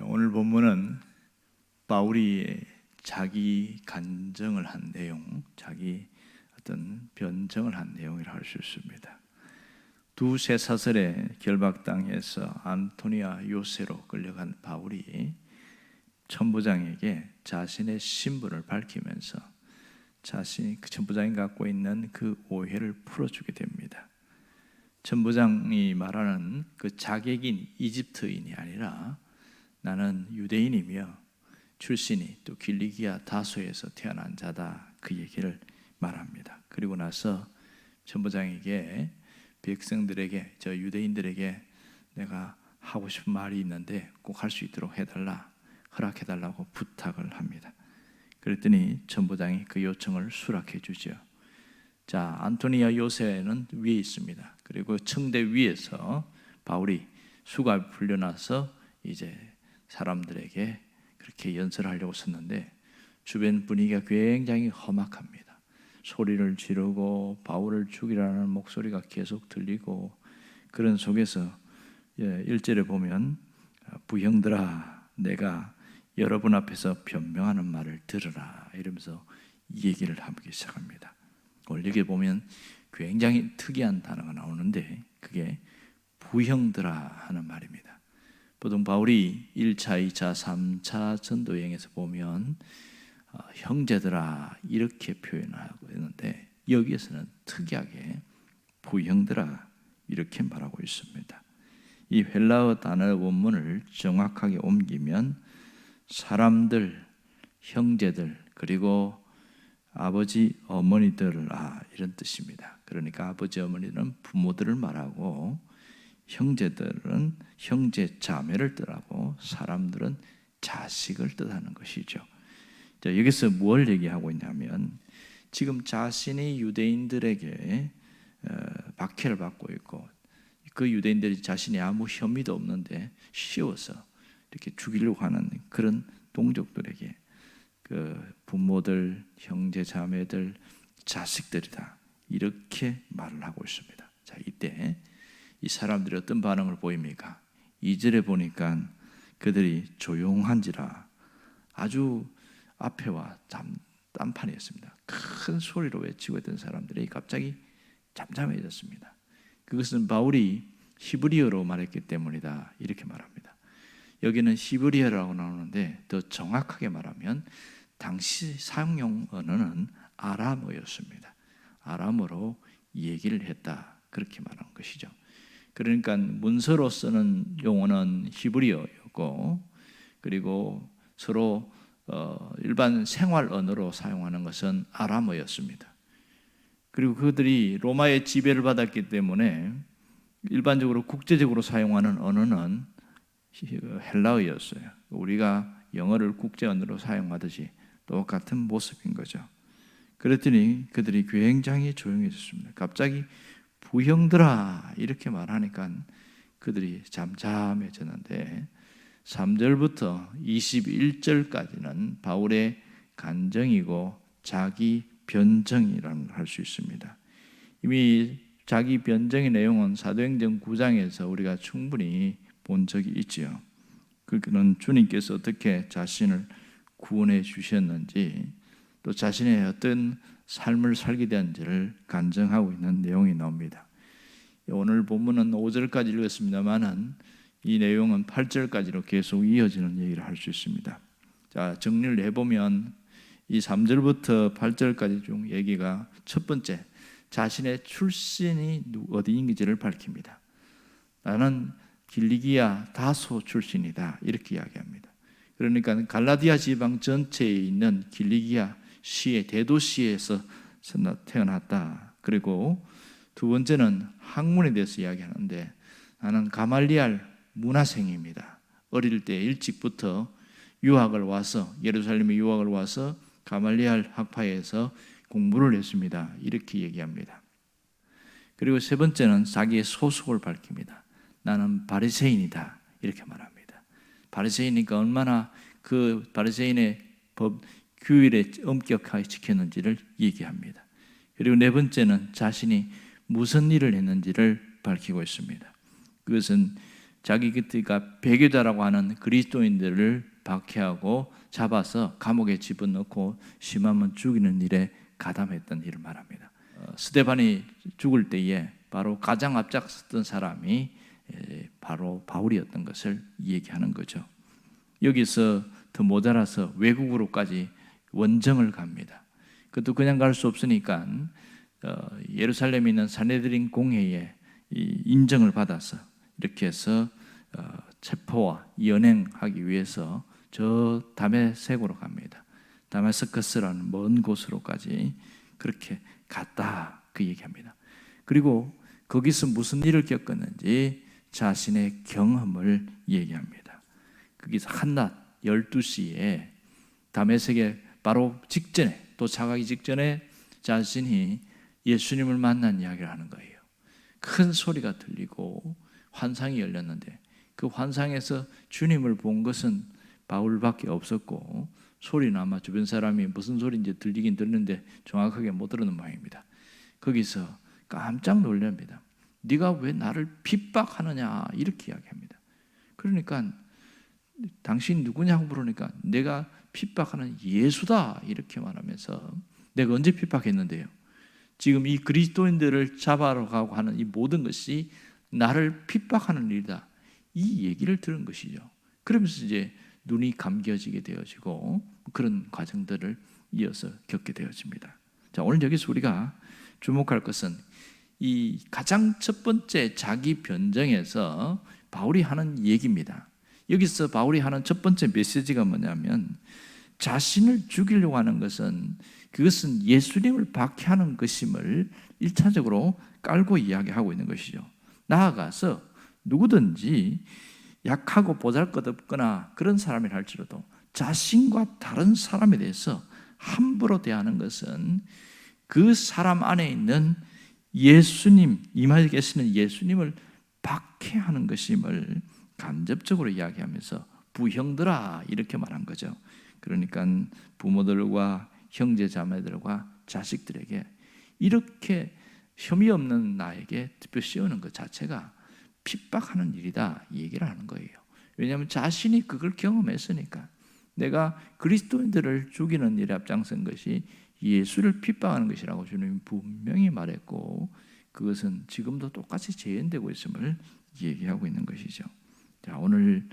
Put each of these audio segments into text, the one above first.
오늘 본문은 바울이 자기 간증을 한 내용, 자기 어떤 변증을 한 내용이라 할 수 있습니다. 두세 사설의 결박당에서 안토니아 요새로 끌려간 바울이 천부장에게 자신의 신분을 밝히면서 자신이 그 천부장이 갖고 있는 그 오해를 풀어주게 됩니다. 천부장이 말하는 그 자객인 이집트인이 아니라 나는 유대인이며 출신이 또 길리기아 다소에서 태어난 자다, 그 얘기를 말합니다. 그리고 나서 천부장에게 백성들에게, 저 유대인들에게 내가 하고 싶은 말이 있는데 꼭 할 수 있도록 해달라, 허락해달라고 부탁을 합니다. 그랬더니 천부장이 그 요청을 수락해 주죠. 자, 안토니아 요새는 위에 있습니다. 그리고 청대 위에서 바울이 수갑이 풀려나서 이제 사람들에게 그렇게 연설하려고 섰는데 주변 분위기가 굉장히 험악합니다. 소리를 지르고 바울을 죽이라는 목소리가 계속 들리고, 그런 속에서 1절에 보면 부형들아, 내가 여러분 앞에서 변명하는 말을 들으라, 이러면서 이 얘기를 하기 시작합니다. 오늘 여기 보면 굉장히 특이한 단어가 나오는데 그게 부형들아 하는 말입니다. 보통 바울이 1차, 2차, 3차 전도 여행에서 보면 형제들아 이렇게 표현하고 있는데 여기에서는 특이하게 부형들아 이렇게 말하고 있습니다. 이 헬라어 단어 원문을 정확하게 옮기면 사람들, 형제들, 그리고 아버지, 어머니들을 이런 뜻입니다. 그러니까 아버지, 어머니는 부모들을 말하고 형제들은 형제, 자매를 뜻하고 사람들은 자식을 뜻하는 것이죠. 자, 여기서 뭘 얘기하고 있냐면 지금 자신이 유대인들에게 박해를 받고 있고 그 유대인들이 자신이 아무 혐의도 없는데 씌워서 이렇게 죽이려고 하는 그런 동족들에게 그 부모들, 형제, 자매들, 자식들이다, 이렇게 말을 하고 있습니다. 자, 이때 이 사람들이 어떤 반응을 보입니까? 2절에 보니까 그들이 조용한지라 아주 앞에와 딴판이었습니다. 큰 소리로 외치고 있던 사람들이 갑자기 잠잠해졌습니다. 그것은 바울이 히브리어로 말했기 때문이다, 이렇게 말합니다. 여기는 히브리어라고 나오는데 더 정확하게 말하면 당시 사용용 언어는 아람어였습니다. 아람어로 얘기를 했다, 그렇게 말하는 것이죠. 그러니까 문서로 쓰는 용어는 히브리어였고, 그리고 서로 일반 생활 언어로 사용하는 것은 아람어였습니다. 그리고 그들이 로마의 지배를 받았기 때문에 일반적으로 국제적으로 사용하는 언어는 헬라어였어요. 우리가 영어를 국제 언어로 사용하듯이 똑같은 모습인 거죠. 그랬더니 그들이 굉장히 조용해졌습니다. 갑자기 부형들아 이렇게 말하니까 그들이 잠잠해졌는데 3절부터 21절까지는 바울의 간증이고 자기 변증이라는 걸 할 수 있습니다. 이미 자기 변증의 내용은 사도행전 9장에서 우리가 충분히 본 적이 있지요. 그는 주님께서 어떻게 자신을 구원해 주셨는지, 또 자신의 어떤 삶을 살게 되는지를 간증하고 있는 내용이 나옵니다. 오늘 본문은 5절까지 읽었습니다만은 이 내용은 8절까지로 계속 이어지는 얘기를 할 수 있습니다. 자, 정리를 해보면 이 3절부터 8절까지 중 얘기가 첫 번째, 자신의 출신이 어디인지를 밝힙니다. 나는 길리기아 다소 출신이다, 이렇게 이야기합니다. 그러니까 갈라디아 지방 전체에 있는 길리기아 시의 대도시에서 태어났다. 그리고 두 번째는 학문에 대해서 이야기하는데 나는 가말리알 문화생입니다. 어릴 때 일찍부터 유학을 와서 예루살렘에 유학을 와서 가말리알 학파에서 공부를 했습니다, 이렇게 얘기합니다. 그리고 세 번째는 자기의 소속을 밝힙니다. 나는 바리새인이다, 이렇게 말합니다. 바리새인이니까 얼마나 그 바리새인의 법 규율에 엄격하게 지켰는지를 얘기합니다. 그리고 네 번째는 자신이 무슨 일을 했는지를 밝히고 있습니다. 그것은 자기 그때가 배교자라고 하는 그리스도인들을 박해하고 잡아서 감옥에 집어넣고 심하면 죽이는 일에 가담했던 일을 말합니다. 스데반이 죽을 때에 바로 가장 앞장섰던 사람이 바로 바울이었던 것을 얘기하는 거죠. 여기서 더 모자라서 외국으로까지 원정을 갑니다. 그것도 그냥 갈 수 없으니까 예루살렘에 있는 산헤드린 공회에 인정을 받아서 이렇게 해서 체포와 연행하기 위해서 저 다메섹으로 갑니다. 다메스커스라는 먼 곳으로까지 그렇게 갔다, 그 얘기합니다. 그리고 거기서 무슨 일을 겪었는지 자신의 경험을 얘기합니다. 거기서 한낮 12시에 다메섹에 바로 직전에, 도착하기 직전에 자신이 예수님을 만난 이야기를 하는 거예요. 큰 소리가 들리고 환상이 열렸는데 그 환상에서 주님을 본 것은 바울밖에 없었고, 소리는 아마 주변 사람이 무슨 소리인지 들리긴 들리는데 정확하게 못 들었는 모양입니다. 거기서 깜짝 놀랍니다. 네가 왜 나를 핍박하느냐, 이렇게 이야기합니다. 그러니까 당신 누구냐고 물으니까 내가 핍박하는 예수다, 이렇게 말하면서, 내가 언제 핍박했는데요? 지금 이 그리스도인들을 잡아러 가고 하는 이 모든 것이 나를 핍박하는 일이다, 이 얘기를 들은 것이죠. 그러면서 이제 눈이 감겨지게 되어지고 그런 과정들을 이어서 겪게 되어집니다. 자, 오늘 여기서 우리가 주목할 것은 이 가장 첫 번째 자기 변정에서 바울이 하는 얘기입니다. 여기서 바울이 하는 첫 번째 메시지가 뭐냐면, 자신을 죽이려고 하는 것은 그것은 예수님을 박해하는 것임을 1차적으로 깔고 이야기하고 있는 것이죠. 나아가서 누구든지 약하고 보잘것없거나 그런 사람이라 할지라도 자신과 다른 사람에 대해서 함부로 대하는 것은 그 사람 안에 있는 예수님, 임하에 계시는 예수님을 박해하는 것임을 간접적으로 이야기하면서 부형들아, 이렇게 말한 거죠. 그러니까 부모들과 형제 자매들과 자식들에게 이렇게 혐의 없는 나에게 특별 씌우는 것 자체가 핍박하는 일이다, 이 얘기를 하는 거예요. 왜냐하면 자신이 그걸 경험했으니까. 내가 그리스도인들을 죽이는 일에 앞장선 것이 예수를 핍박하는 것이라고 주님이 분명히 말했고, 그것은 지금도 똑같이 재현되고 있음을 얘기하고 있는 것이죠. 자, 오늘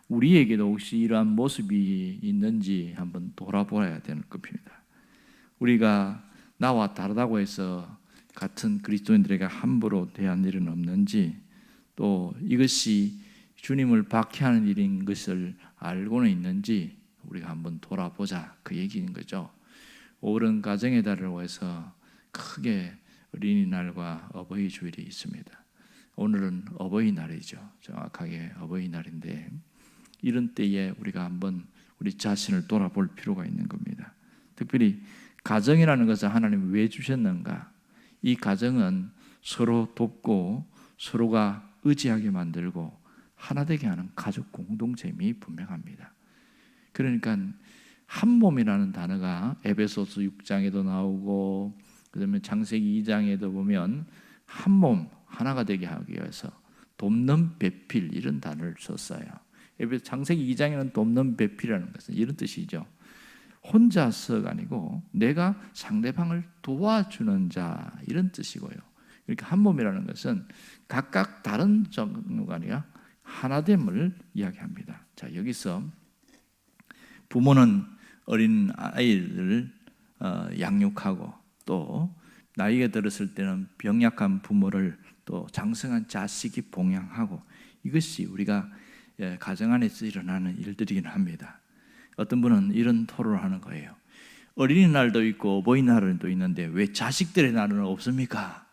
우리에게도 혹시 이러한 모습이 있는지 한번 돌아보아야 되는 겁니다. 우리가 나와 다르다고 해서 같은 그리스도인들에게 함부로 대한 일은 없는지, 또 이것이 주님을 박해하는 일인 것을 알고는 있는지 우리가 한번 돌아보자, 그 얘기인 거죠. 오른 가정의 달을 위해서 크게 어린이날과 어버이 주일이 있습니다. 오늘은 어버이날이죠. 정확하게 어버이날인데, 이런 때에 우리가 한번 우리 자신을 돌아볼 필요가 있는 겁니다. 특별히 가정이라는 것을 하나님이 왜 주셨는가? 이 가정은 서로 돕고 서로가 의지하게 만들고 하나 되게 하는 가족 공동체임이 분명합니다. 그러니까 한 몸이라는 단어가 에베소서 6장에도 나오고, 그다음에 창세기 2장에도 보면 한 몸 하나가 되게 하기 위해서 돕는 배필, 이런 단어를 썼어요. 창세기 2장에는 돕는 배필이라는 것은 이런 뜻이죠. 혼자서가 아니고 내가 상대방을 도와주는 자, 이런 뜻이고요. 그러니까 한 몸이라는 것은 각각 다른 종류가 아니라 하나됨을 이야기합니다. 자, 여기서 부모는 어린 아이를 양육하고, 또 나이가 들었을 때는 병약한 부모를 또 장성한 자식이 봉양하고, 이것이 우리가 가정 안에서 일어나는 일들이긴 합니다. 어떤 분은 이런 토론을 하는 거예요. 어린이날도 있고 어버이날도 있는데 왜 자식들의 날은 없습니까?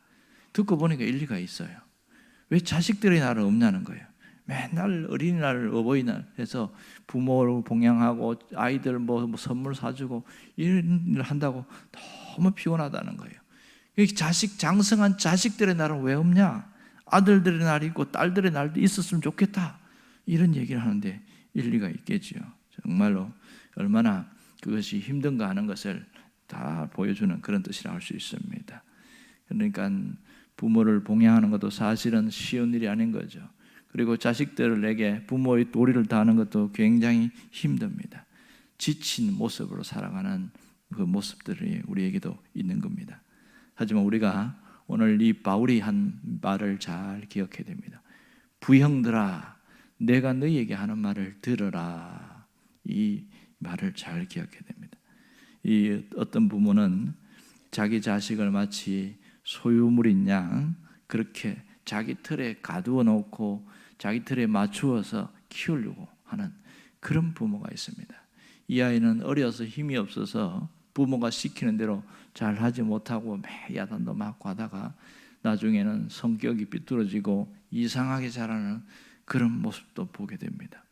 듣고 보니까 일리가 있어요. 왜 자식들의 날은 없냐는 거예요. 맨날 어린이날, 어버이날 해서 부모를 봉양하고 아이들 뭐 선물 사주고 이런 일을 한다고 너무 피곤하다는 거예요. 자식, 장성한 자식들의 날은 왜 없냐? 아들들의 날이 있고 딸들의 날도 있었으면 좋겠다, 이런 얘기를 하는데 일리가 있겠지요. 정말로 얼마나 그것이 힘든가 하는 것을 다 보여주는 그런 뜻이라고 할 수 있습니다. 그러니까 부모를 봉양하는 것도 사실은 쉬운 일이 아닌 거죠. 그리고 자식들에게 부모의 도리를 다하는 것도 굉장히 힘듭니다. 지친 모습으로 살아가는 그 모습들이 우리에게도 있는 겁니다. 하지만 우리가 오늘 이 바울이 한 말을 잘 기억해야 됩니다. 부형들아, 내가 너희에게 하는 말을 들으라. 이 말을 잘 기억해야 됩니다. 이 어떤 부모는 자기 자식을 마치 소유물인 양 그렇게 자기 틀에 가두어 놓고 자기 틀에 맞추어서 키우려고 하는 그런 부모가 있습니다. 이 아이는 어려서 힘이 없어서 부모가 시키는 대로 잘 하지 못하고 매 야단도 맞고 하다가 나중에는 성격이 삐뚤어지고 이상하게 자라는 그런 모습도 보게 됩니다.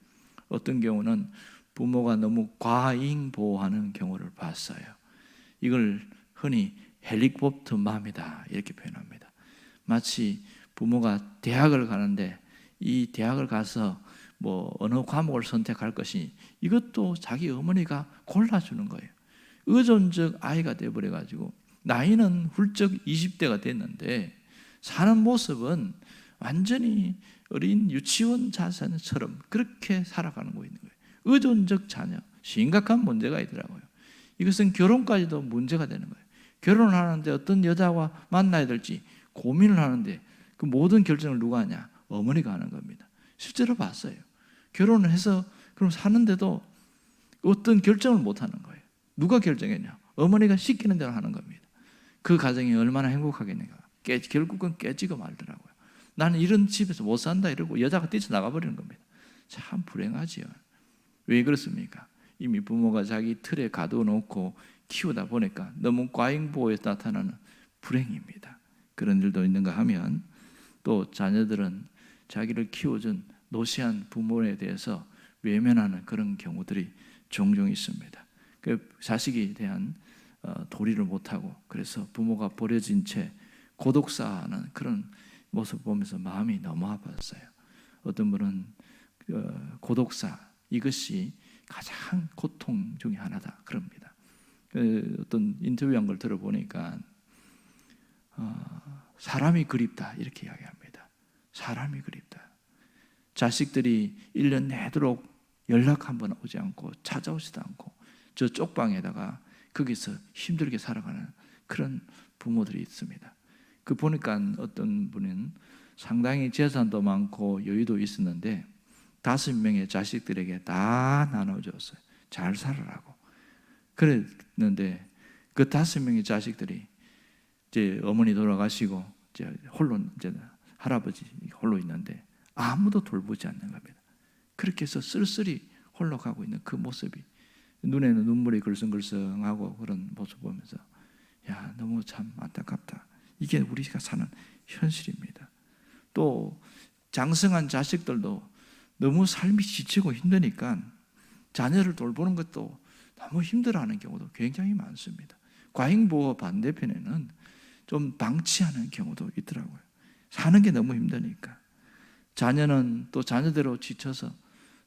어떤 경우는 부모가 너무 과잉 보호하는 경우를 봤어요. 이걸 흔히 헬리콥터 맘이다 이렇게 표현합니다. 마치 부모가 대학을 가는데 이 대학을 가서 뭐 어느 과목을 선택할 것이 이것도 자기 어머니가 골라주는 거예요. 의존적 아이가 돼버려가지고 나이는 훌쩍 20대가 됐는데 사는 모습은 완전히 어린 유치원 자녀처럼 그렇게 살아가는 거 있는 거예요. 의존적 자녀, 심각한 문제가 있더라고요. 이것은 결혼까지도 문제가 되는 거예요. 결혼을 하는데 어떤 여자와 만나야 될지 고민을 하는데 그 모든 결정을 누가 하냐? 어머니가 하는 겁니다. 실제로 봤어요. 결혼을 해서 그럼 사는데도 어떤 결정을 못 하는 거예요. 누가 결정했냐? 어머니가 시키는 대로 하는 겁니다. 그 가정이 얼마나 행복하겠는가. 결국은 깨지고 말더라고요. 나는 이런 집에서 못 산다 이러고 여자가 뛰쳐나가 버리는 겁니다. 참 불행하지요. 왜 그렇습니까? 이미 부모가 자기 틀에 가두어 놓고 키우다 보니까 너무 과잉보호에 나타나는 불행입니다. 그런 일도 있는가 하면 또 자녀들은 자기를 키워준 노시한 부모에 대해서 외면하는 그런 경우들이 종종 있습니다. 그 자식에 대한 도리를 못하고 그래서 부모가 버려진 채 고독사하는 그런 모습 보면서 마음이 너무 아팠어요. 어떤 분은 고독사 이것이 가장 고통 중에 하나다 그럽니다. 어떤 인터뷰한 걸 들어보니까 사람이 그립다 이렇게 이야기합니다. 사람이 그립다. 자식들이 1년 내도록 연락 한번 오지 않고 찾아오지도 않고 저 쪽방에다가 거기서 힘들게 살아가는 그런 부모들이 있습니다. 그 보니까 어떤 분은 상당히 재산도 많고 여유도 있었는데 5명의 자식들에게 다 나눠줬어요. 잘 살아라고. 그랬는데 그 5명의 자식들이 이제 어머니 돌아가시고 이제 홀로 이제 할아버지 홀로 있는데 아무도 돌보지 않는 겁니다. 그렇게 해서 쓸쓸히 홀로 가고 있는 그 모습이 눈에는 눈물이 글썽글썽하고 그런 모습 보면서 야 너무 참 안타깝다. 이게 우리가 사는 현실입니다. 또 장성한 자식들도 너무 삶이 지치고 힘드니까 자녀를 돌보는 것도 너무 힘들어하는 경우도 굉장히 많습니다. 과잉보호 반대편에는 좀 방치하는 경우도 있더라고요. 사는 게 너무 힘드니까. 자녀는 또 자녀대로 지쳐서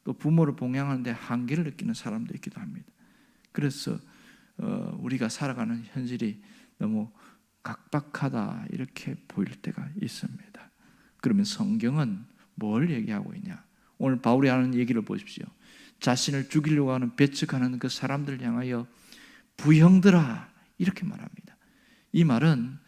또 부모를 봉양하는데 한계를 느끼는 사람도 있기도 합니다. 그래서 우리가 살아가는 현실이 너무 각박하다 이렇게 보일 때가 있습니다. 그러면 성경은 뭘 얘기하고 있냐? 오늘 바울이 하는 얘기를 보십시오. 자신을 죽이려고 하는 배척하는 그 사람들 향하여 부형들아 이렇게 말합니다. 이 말은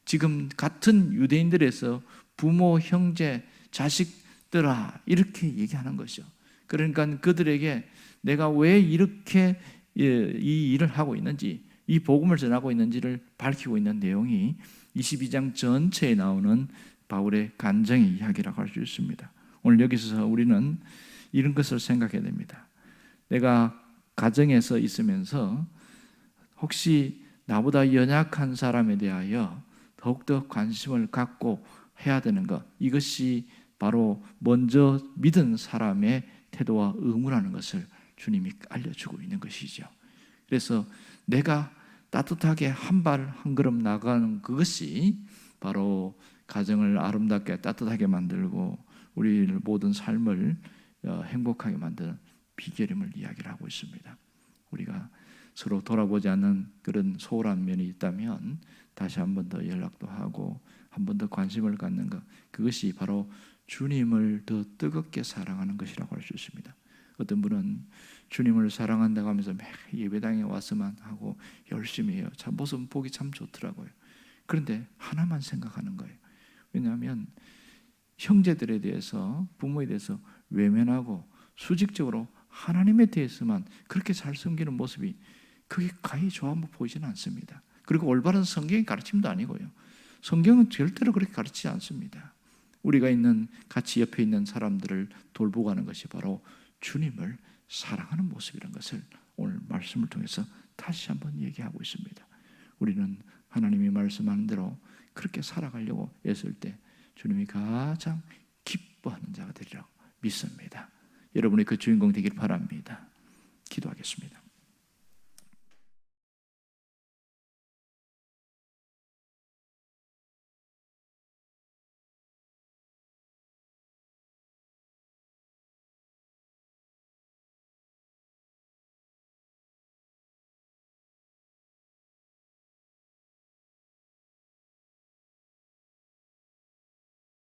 지금 같은 유대인들에서 부모, 형제, 자식들아 이렇게 얘기하는 것이죠. 그러니까 그들에게 내가 왜 이렇게 이 일을 하고 있는지 이 복음을 전하고 있는지를 밝히고 있는 내용이 22장 전체에 나오는 바울의 간증의 이야기라고 할 수 있습니다. 오늘 여기서 우리는 이런 것을 생각해야 됩니다. 내가 가정에서 있으면서 혹시 나보다 연약한 사람에 대하여 더욱더 관심을 갖고 해야 되는 것, 이것이 바로 먼저 믿은 사람의 태도와 의무라는 것을 주님이 알려주고 있는 것이죠. 그래서 내가 따뜻하게 한 발 한 걸음 나가는 그것이 바로 가정을 아름답게 따뜻하게 만들고 우리 모든 삶을 행복하게 만드는 비결임을 이야기를 하고 있습니다. 우리가 서로 돌아보지 않는 그런 소홀한 면이 있다면 다시 한 번 더 연락도 하고 한 번 더 관심을 갖는 것, 그것이 바로 주님을 더 뜨겁게 사랑하는 것이라고 할 수 있습니다. 어떤 분은 주님을 사랑한다고 하면서 매 예배당에 와서만 하고 열심히 해요. 참 모습 보기 참 좋더라고요. 그런데 하나만 생각하는 거예요. 왜냐하면 형제들에 대해서, 부모에 대해서 외면하고 수직적으로 하나님에 대해서만 그렇게 잘 섬기는 모습이 그게 가히 좋아 보이지는 않습니다. 그리고 올바른 성경의 가르침도 아니고요. 성경은 절대로 그렇게 가르치지 않습니다. 우리가 있는 같이 옆에 있는 사람들을 돌보고 하는 것이 바로 주님을 사랑하는 모습이라는 것을 오늘 말씀을 통해서 다시 한번 얘기하고 있습니다. 우리는 하나님이 말씀하는 대로 그렇게 살아가려고 애쓸 때 주님이 가장 기뻐하는 자가 되리라고 믿습니다. 여러분이 그 주인공 되길 바랍니다. 기도하겠습니다.